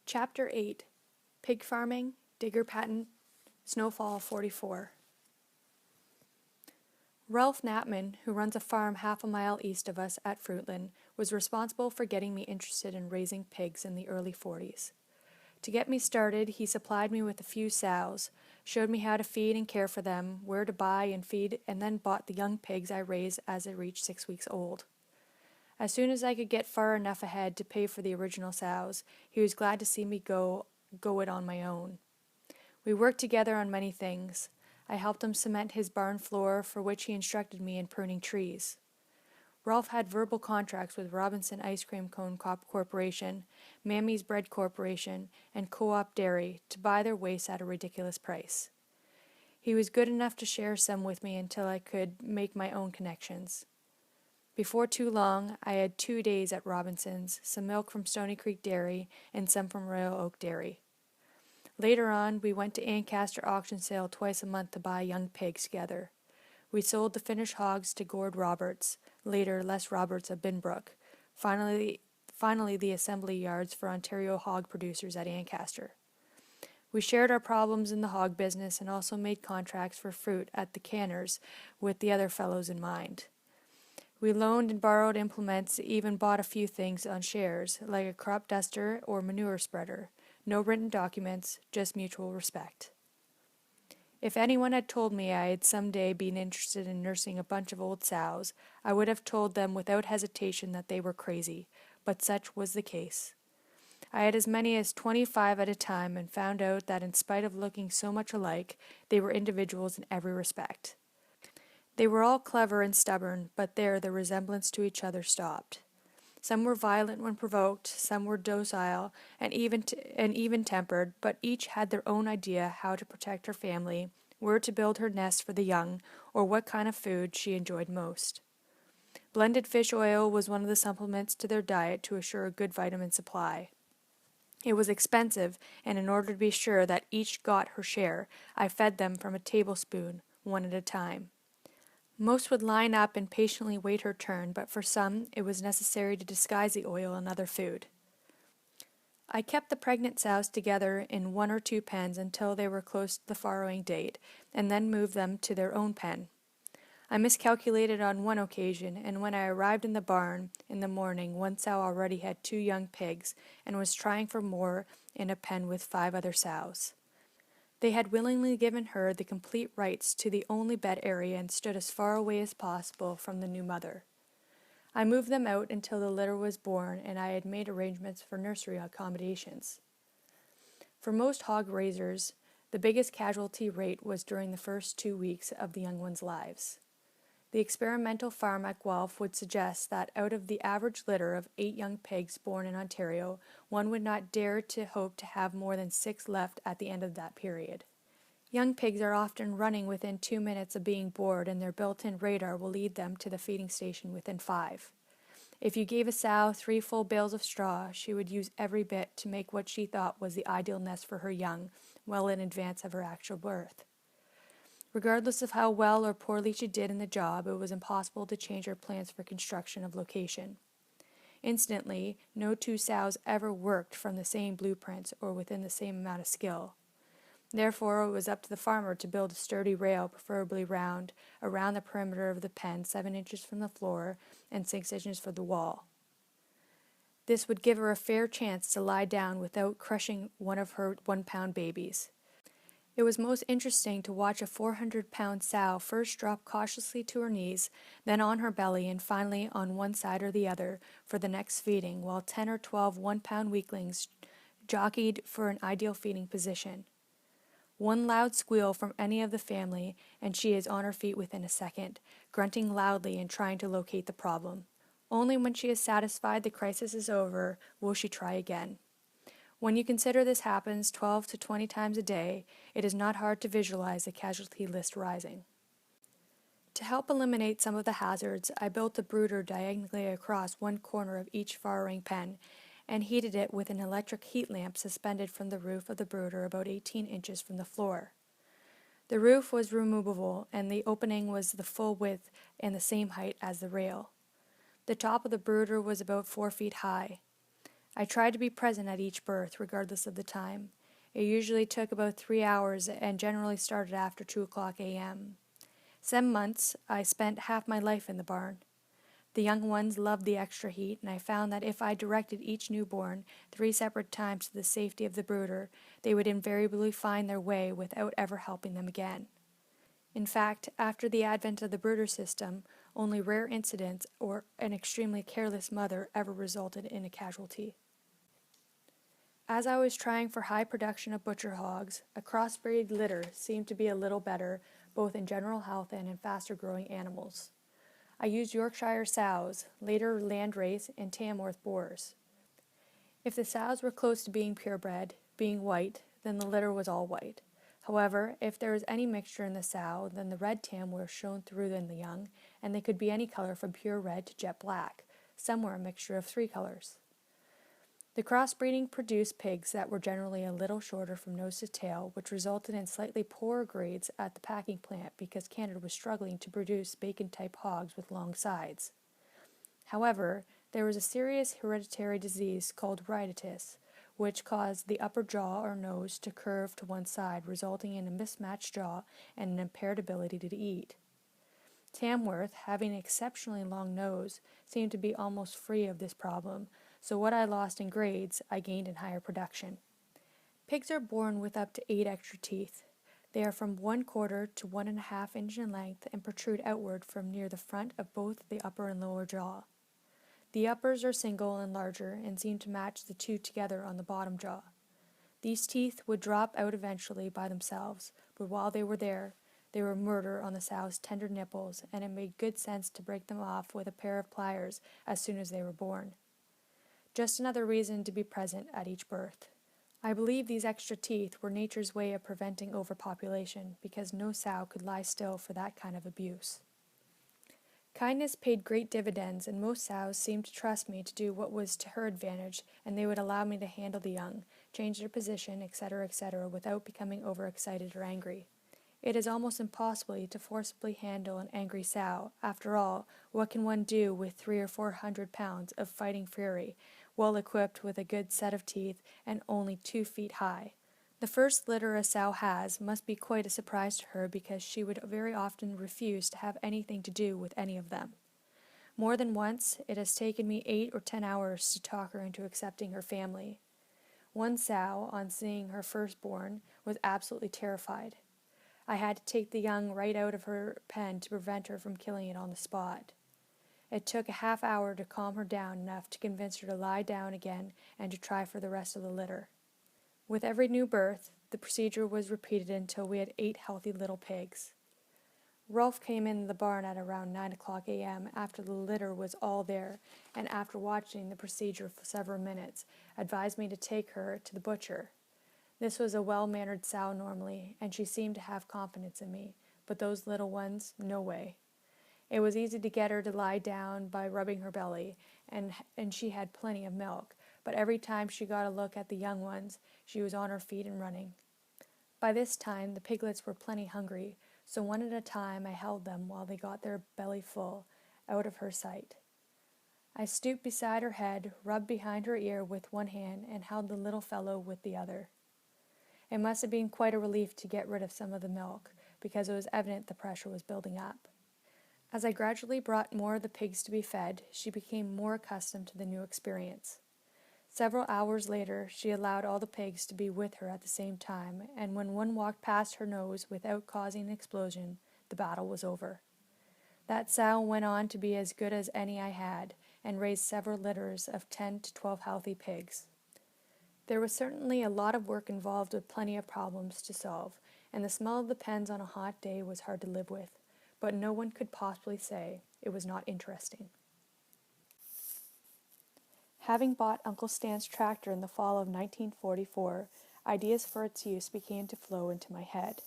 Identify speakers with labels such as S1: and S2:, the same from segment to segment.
S1: Chapter 8 Pig Farming, Digger Patent, Snowfall 44. Ralph Knapman, who runs a farm half a mile east of us at Fruitland, was responsible for getting me interested in raising pigs in the early 40s. To get me started, he supplied me with a few sows, showed me how to feed and care for them, where to buy and feed, and then bought the young pigs I raised as they reached 6 weeks old. As soon as I could get far enough ahead to pay for the original sows, he was glad to see me go it on my own. We worked together on many things. I helped him cement his barn floor, for which he instructed me in pruning trees. Ralph had verbal contracts with Robinson Ice Cream Cone Corporation, Mammy's Bread Corporation, and Co-op Dairy to buy their waste at a ridiculous price. He was good enough to share some with me until I could make my own connections. Before too long, I had 2 days at Robinson's, some milk from Stony Creek Dairy, and some from Royal Oak Dairy. Later on, we went to Ancaster auction sale twice a month to buy young pigs together. We sold the finished hogs to Gord Roberts, later Les Roberts of Binbrook, finally the assembly yards for Ontario hog producers at Ancaster. We shared our problems in the hog business and also made contracts for fruit at the canners with the other fellows in mind. We loaned and borrowed implements, even bought a few things on shares, like a crop duster or manure spreader. No written documents, just mutual respect. If anyone had told me I had someday been interested in nursing a bunch of old sows, I would have told them without hesitation that they were crazy, but such was the case. I had as many as 25 at a time and found out that in spite of looking so much alike, they were individuals in every respect. They were all clever and stubborn, but there the resemblance to each other stopped. Some were violent when provoked, some were docile and even-tempered, but each had their own idea how to protect her family, where to build her nest for the young, or what kind of food she enjoyed most. Blended fish oil was one of the supplements to their diet to assure a good vitamin supply. It was expensive, and in order to be sure that each got her share, I fed them from a tablespoon, one at a time. Most would line up and patiently wait her turn, but for some it was necessary to disguise the oil in other food. I kept the pregnant sows together in 1 or 2 pens until they were close to the farrowing date, and then moved them to their own pen. I miscalculated on one occasion, and when I arrived in the barn in the morning, one sow already had 2 young pigs, and was trying for more in a pen with 5 other sows. They had willingly given her the complete rights to the only bed area and stood as far away as possible from the new mother. I moved them out until the litter was born, and I had made arrangements for nursery accommodations. For most hog raisers, the biggest casualty rate was during the first 2 weeks of the young ones' lives. The experimental farm at Guelph would suggest that out of the average litter of 8 young pigs born in Ontario, one would not dare to hope to have more than 6 left at the end of that period. Young pigs are often running within 2 minutes of being bored, and their built-in radar will lead them to the feeding station within 5. If you gave a sow 3 full bales of straw, she would use every bit to make what she thought was the ideal nest for her young, well in advance of her actual birth. Regardless of how well or poorly she did in the job, it was impossible to change her plans for construction of location. Instantly, no 2 sows ever worked from the same blueprints or within the same amount of skill. Therefore, it was up to the farmer to build a sturdy rail, preferably round, around the perimeter of the pen, 7 inches from the floor and 6 inches from the wall. This would give her a fair chance to lie down without crushing one of her 1-pound babies. It was most interesting to watch a 400-pound sow first drop cautiously to her knees, then on her belly, and finally on one side or the other for the next feeding, while 10 or 12 1-pound weaklings jockeyed for an ideal feeding position. One loud squeal from any of the family, and she is on her feet within a second, grunting loudly and trying to locate the problem. Only when she is satisfied the crisis is over will she try again. When you consider this happens 12 to 20 times a day, it is not hard to visualize the casualty list rising. To help eliminate some of the hazards, I built a brooder diagonally across one corner of each farrowing pen and heated it with an electric heat lamp suspended from the roof of the brooder about 18 inches from the floor. The roof was removable, and the opening was the full width and the same height as the rail. The top of the brooder was about 4 feet high. I tried to be present at each birth, regardless of the time. It usually took about 3 hours and generally started after 2 o'clock a.m. Some months I spent half my life in the barn. The young ones loved the extra heat, and I found that if I directed each newborn 3 separate times to the safety of the brooder, they would invariably find their way without ever helping them again. In fact, after the advent of the brooder system, only rare incidents or an extremely careless mother ever resulted in a casualty. As I was trying for high production of butcher hogs, a crossbreed litter seemed to be a little better, both in general health and in faster growing animals. I used Yorkshire sows, later landrace and Tamworth boars. If the sows were close to being purebred, being white, then the litter was all white. However, if there was any mixture in the sow, then the red Tamworth shone through in the young, and they could be any color from pure red to jet black. Some were a mixture of 3 colors. The crossbreeding produced pigs that were generally a little shorter from nose to tail, which resulted in slightly poorer grades at the packing plant because Canada was struggling to produce bacon-type hogs with long sides. However, there was a serious hereditary disease called rhinitis, which caused the upper jaw or nose to curve to one side, resulting in a mismatched jaw and an impaired ability to eat. Tamworth, having an exceptionally long nose, seemed to be almost free of this problem, so what I lost in grades, I gained in higher production. Pigs are born with up to 8 extra teeth. They are from 1/4 to 1.5 inch in length and protrude outward from near the front of both the upper and lower jaw. The uppers are single and larger and seem to match the 2 together on the bottom jaw. These teeth would drop out eventually by themselves, but while they were there, they were murder on the sow's tender nipples, and it made good sense to break them off with a pair of pliers as soon as they were born. Just another reason to be present at each birth. I believe these extra teeth were nature's way of preventing overpopulation, because no sow could lie still for that kind of abuse. Kindness paid great dividends, and most sows seemed to trust me to do what was to her advantage, and they would allow me to handle the young, change their position, etc., without becoming overexcited or angry. It is almost impossible to forcibly handle an angry sow. After all, what can one do with 300 or 400 pounds of fighting fury, well equipped with a good set of teeth and only 2 feet high? The first litter a sow has must be quite a surprise to her, because she would very often refuse to have anything to do with any of them. More than once, it has taken me 8 or 10 hours to talk her into accepting her family. One sow, on seeing her firstborn, was absolutely terrified. I had to take the young right out of her pen to prevent her from killing it on the spot. It took a half hour to calm her down enough to convince her to lie down again and to try for the rest of the litter. With every new birth, the procedure was repeated until we had 8 healthy little pigs. Rolf came in the barn at around 9 o'clock a.m. after the litter was all there, and after watching the procedure for several minutes, advised me to take her to the butcher. This was a well-mannered sow normally, and she seemed to have confidence in me, but those little ones, no way. It was easy to get her to lie down by rubbing her belly, and she had plenty of milk, but every time she got a look at the young ones, she was on her feet and running. By this time, the piglets were plenty hungry, so one at a time I held them while they got their belly full, out of her sight. I stooped beside her head, rubbed behind her ear with one hand, and held the little fellow with the other. It must have been quite a relief to get rid of some of the milk, because it was evident the pressure was building up. As I gradually brought more of the pigs to be fed, she became more accustomed to the new experience. Several hours later, she allowed all the pigs to be with her at the same time, and when one walked past her nose without causing an explosion, the battle was over. That sow went on to be as good as any I had, and raised several litters of 10 to 12 healthy pigs. There was certainly a lot of work involved with plenty of problems to solve, and the smell of the pens on a hot day was hard to live with, but no one could possibly say it was not interesting. Having bought Uncle Stan's tractor in the fall of 1944, ideas for its use began to flow into my head.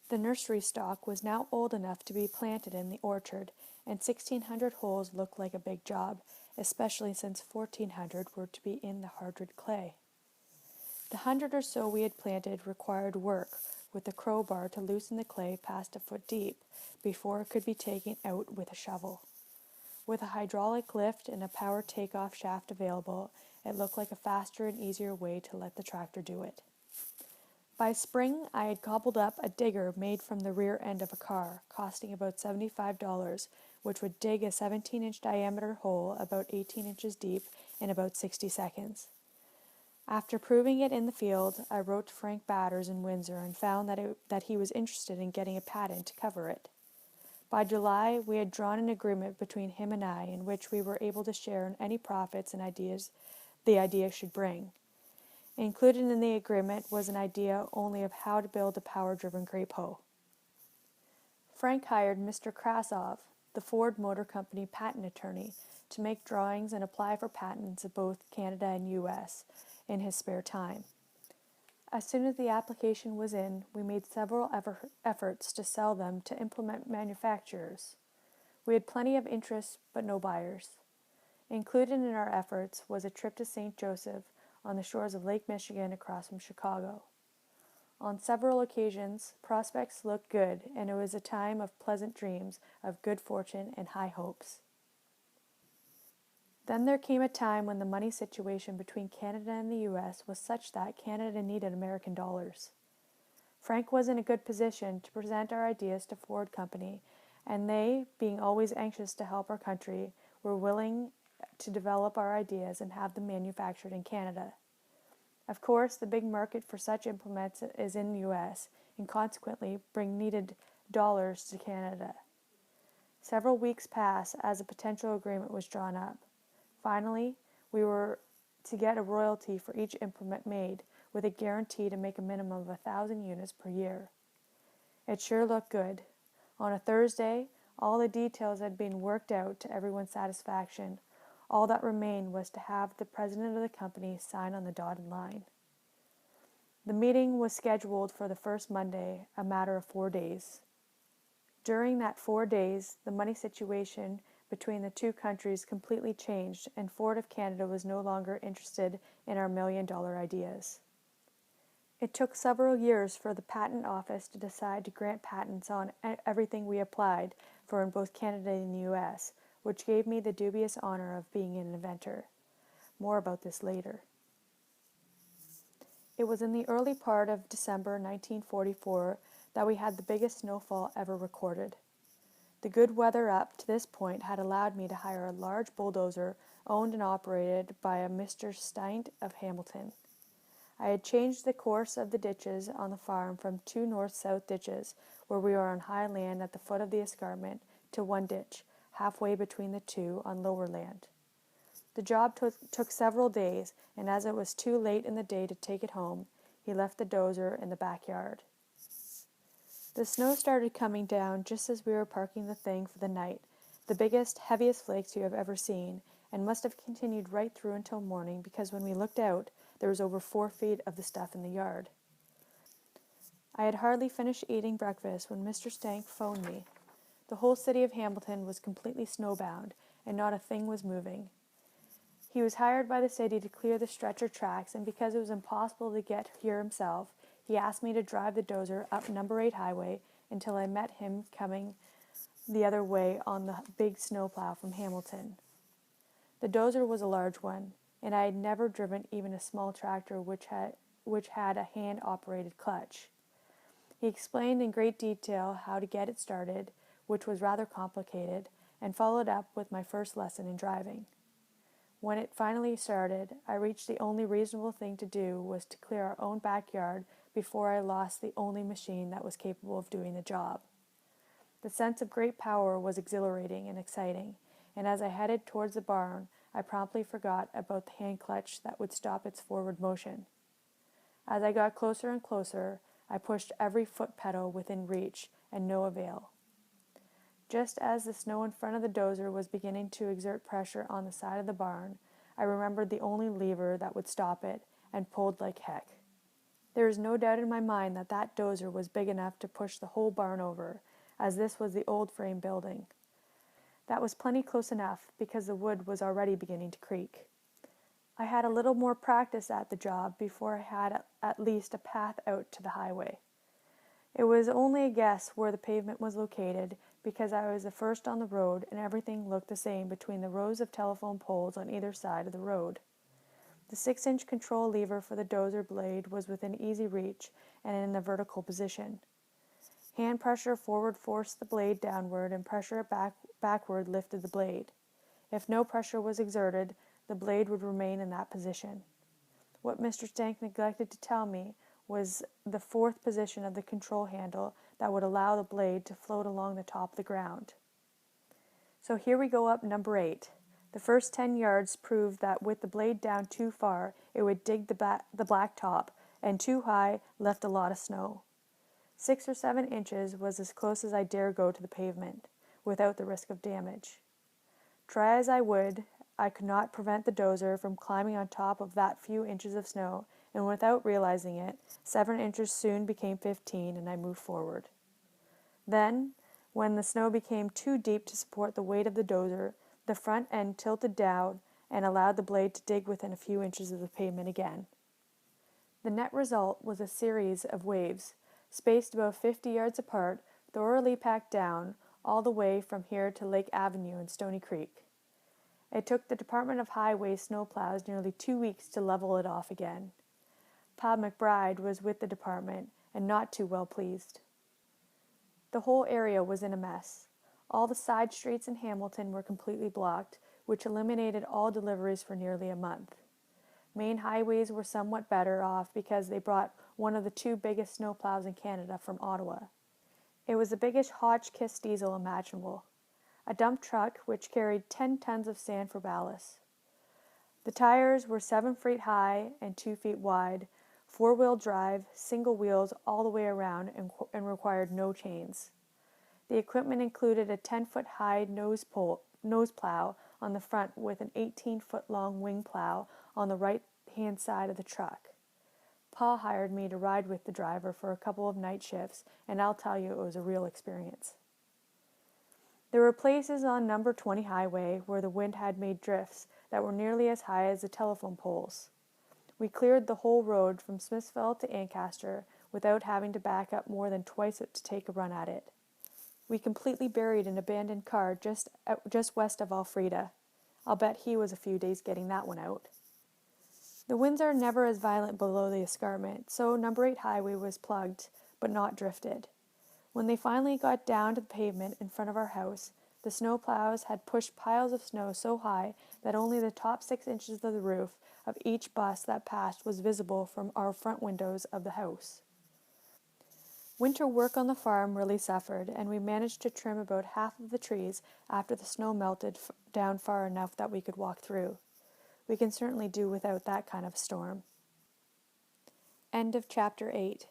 S1: The nursery stock was now old enough to be planted in the orchard, and 1,600 holes looked like a big job, especially since 1,400 were to be in the hardwood clay. The 100 or so we had planted required work, with a crowbar to loosen the clay past a foot deep, before it could be taken out with a shovel. With a hydraulic lift and a power takeoff shaft available, it looked like a faster and easier way to let the tractor do it. By spring, I had cobbled up a digger made from the rear end of a car, costing about $75, which would dig a 17-inch diameter hole about 18 inches deep in about 60 seconds. After proving it in the field, I wrote to Frank Batters in Windsor and found that he was interested in getting a patent to cover it. By July, we had drawn an agreement between him and I in which we were able to share in any profits and ideas the idea should bring. Included in the agreement was an idea only of how to build a power-driven grape hoe. Frank hired Mr. Krasov, the Ford Motor Company patent attorney, to make drawings and apply for patents of both Canada and U.S. in his spare time. As soon as the application was in, we made several efforts to sell them to implement manufacturers. We had plenty of interest, but no buyers. Included in our efforts was a trip to St. Joseph on the shores of Lake Michigan across from Chicago. On several occasions, prospects looked good, and it was a time of pleasant dreams, of good fortune and high hopes. Then there came a time when the money situation between Canada and the U.S. was such that Canada needed American dollars. Frank was in a good position to present our ideas to Ford Company, and they, being always anxious to help our country, were willing to develop our ideas and have them manufactured in Canada. Of course, the big market for such implements is in the U.S., and consequently bring needed dollars to Canada. Several weeks passed as a potential agreement was drawn up. Finally, we were to get a royalty for each implement made, with a guarantee to make a minimum of 1,000 units per year. It sure looked good. On a Thursday, all the details had been worked out to everyone's satisfaction. All that remained was to have the president of the company sign on the dotted line. The meeting was scheduled for the first Monday, a matter of 4 days. During that 4 days, the money situation between the two countries completely changed, and Ford of Canada was no longer interested in our million-dollar ideas. It took several years for the Patent Office to decide to grant patents on everything we applied for in both Canada and the U.S., which gave me the dubious honor of being an inventor. More about this later. It was in the early part of December 1944 that we had the biggest snowfall ever recorded. The good weather up to this point had allowed me to hire a large bulldozer owned and operated by a Mr. Steint of Hamilton. I had changed the course of the ditches on the farm from 2 north-south ditches, where we were on high land at the foot of the escarpment, to 1 ditch, halfway between the two on lower land. The job took several days, and as it was too late in the day to take it home, he left the dozer in the backyard. The snow started coming down just as we were parking the thing for the night, the biggest, heaviest flakes you have ever seen, and must have continued right through until morning, because when we looked out, there was over 4 feet of the stuff in the yard. I had hardly finished eating breakfast when Mr. Stank phoned me. The whole city of Hamilton was completely snowbound, and not a thing was moving. He was hired by the city to clear the stretcher tracks, and because it was impossible to get here himself, he asked me to drive the dozer up number 8 highway until I met him coming the other way on the big snowplow from Hamilton. The dozer was a large one, and I had never driven even a small tractor which had a hand-operated clutch. He explained in great detail how to get it started, which was rather complicated, and followed up with my first lesson in driving. When it finally started, I reached the only reasonable thing to do was to clear our own backyard before I lost the only machine that was capable of doing the job. The sense of great power was exhilarating and exciting, and as I headed towards the barn, I promptly forgot about the hand clutch that would stop its forward motion. As I got closer and closer, I pushed every foot pedal within reach, and no avail. Just as the snow in front of the dozer was beginning to exert pressure on the side of the barn, I remembered the only lever that would stop it, and pulled like heck. There is no doubt in my mind that that dozer was big enough to push the whole barn over, as this was the old frame building. That was plenty close enough, because the wood was already beginning to creak. I had a little more practice at the job before I had at least a path out to the highway. It was only a guess where the pavement was located, because I was the first on the road and everything looked the same between the rows of telephone poles on either side of the road. The 6-inch control lever for the dozer blade was within easy reach and in the vertical position. Hand pressure forward forced the blade downward, and pressure backward lifted the blade. If no pressure was exerted, the blade would remain in that position. What Mr. Stank neglected to tell me was the fourth position of the control handle that would allow the blade to float along the top of the ground. So here we go up number 8. The first 10 yards proved that with the blade down too far, it would dig the black top, and too high left a lot of snow. 6 or 7 inches was as close as I dare go to the pavement, without the risk of damage. Try as I would, I could not prevent the dozer from climbing on top of that few inches of snow, and without realizing it, 7 inches soon became 15, and I moved forward. Then, when the snow became too deep to support the weight of the dozer, the front end tilted down and allowed the blade to dig within a few inches of the pavement again. The net result was a series of waves, spaced about 50 yards apart, thoroughly packed down, all the way from here to Lake Avenue and Stony Creek. It took the Department of Highways snowplows nearly 2 weeks to level it off again. Pa McBride was with the department and not too well pleased. The whole area was in a mess. All the side streets in Hamilton were completely blocked, which eliminated all deliveries for nearly a month. Main highways were somewhat better off because they brought one of the 2 biggest snowplows in Canada from Ottawa. It was the biggest Hotchkiss diesel imaginable, a dump truck which carried 10 tons of sand for ballast. The tires were 7 feet high and 2 feet wide, 4-wheel drive, single wheels all the way around, and required no chains. The equipment included a 10-foot-high nose plow on the front with an 18-foot-long wing plow on the right-hand side of the truck. Pa hired me to ride with the driver for a couple of night shifts, and I'll tell you it was a real experience. There were places on number 20 highway where the wind had made drifts that were nearly as high as the telephone poles. We cleared the whole road from Smithville to Ancaster without having to back up more than twice to take a run at it. We completely buried an abandoned car just west of Alfreda. I'll bet he was a few days getting that one out. The winds are never as violent below the escarpment, so number 8 highway was plugged, but not drifted. When they finally got down to the pavement in front of our house, the snow plows had pushed piles of snow so high that only the top 6 inches of the roof of each bus that passed was visible from our front windows of the house. Winter work on the farm really suffered, and we managed to trim about half of the trees after the snow melted down far enough that we could walk through. We can certainly do without that kind of storm. End of chapter 8.